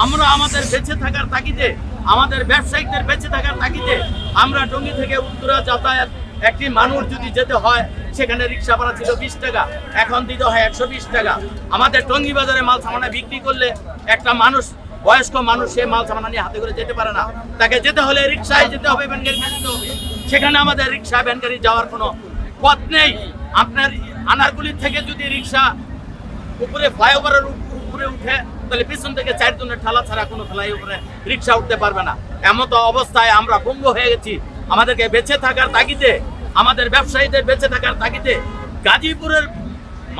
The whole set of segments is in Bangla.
আমরা আমাদের বেঁচে থাকার তাগিদে, আমাদের ব্যবসায়িকদের বেঁচে থাকার তাগিদে আমরা টঙ্গী থেকে উত্তরা যাতায়াত একটি মানুষ যদি যেতে হয় সেখানে রিক্সা ভাড়া ছিল 20 টাকা, এখন দিতে হয় 120 টাকা। আমাদের টঙ্গী বাজারে মাল সামানা বিক্রি করলে একটা মানুষ, বয়স্ক মানুষ, সে মাল সামানা নিয়ে হাতে করে যেতে পারে না, তাকে যেতে হলে রিক্সায় যেতে হবে, ভ্যানগাড়ি যেতে হবে। সেখানে আমাদের রিক্সা ভ্যানগাড়ি যাওয়ার কোনো পথ নেই। আপনার আনারগুলি থেকে যদি রিক্সা উপরে ফ্লাইওভারের উপরে উঠে তাহলে পিছন থেকে 4 জনের ঠেলা ছাড়া কোনো ফ্লাইওভারে রিক্সা উঠতে পারবে না। এমতো অবস্থায় আমরা ভঙ্গ হয়ে গেছি। আমাদেরকে বেঁচে থাকার তাগিদে, আমাদের ব্যবসায়ীদের বেঁচে থাকার তাগিদে গাজীপুরের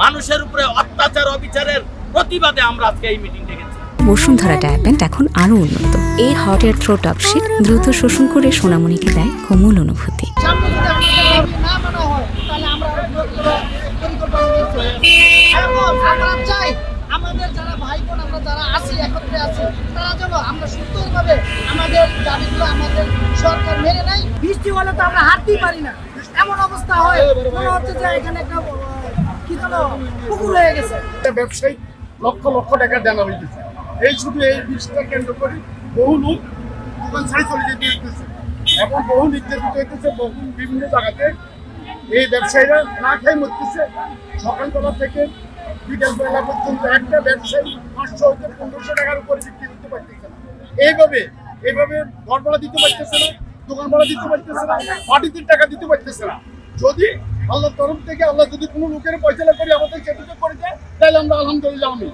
মানুষের উপরে অত্যাচার অবিচারের প্রতিবাদে আমরা আজকে এই মিটিং ডেকেছি। বসুন্ধরা ডায়াপেন্ট এখন আরো উন্নত। এই হট এয়ার থ্রো টপশিট দ্রুত শোষণ করে সোনামণিকে দেয় কোমল অনুভূতি। আমাদের যারা ভাই বোন আমরা যারা আছি, একত্রে আছি, তারা যেন আমরা সুন্দরভাবে আমাদের দাবিগুলো আমাদের সরকার মেনে নেয়। বৃষ্টি হলে তো আমরা হাঁটতেই পারি না, এমন অবস্থা হয় মনে হচ্ছে যে এখানে একটা কি যেন পুকুর হয়ে গেছে। ব্যবসায়ী লক্ষ লক্ষ টাকা দেনা হয়ে গেছে। এই শুধু এই বৃষ্টিটা কেন্দ্র করে বহু লোক দোকান ছাড়ি চলে যেতে হইতেছে এবং বহু নির্যাতিত হইতেছে। বহু বিভিন্ন জায়গাতে এই ব্যবসায়ীরা না খেয়ে মরতেছে। সকালবেলা থেকে বিকেল বেলা পর্যন্ত একটা ব্যবসায়ী 500 হইতে 1500 টাকার উপরে বিক্রি করতে পারতেছে না। এইভাবে ঘর ভাড়া দিতে পারতেছে না, দোকান ভাড়া দিতে পারতেছে না, পার্টিতে টাকা দিতে পারতেছে না। যদি আল্লাহর তরফ থেকে আল্লাহ যদি কোনো লোকের পয়সা করে আমাদের সেটুকু করে দেয় তাহলে আমরা আলহামদুলিল্লাহ আমি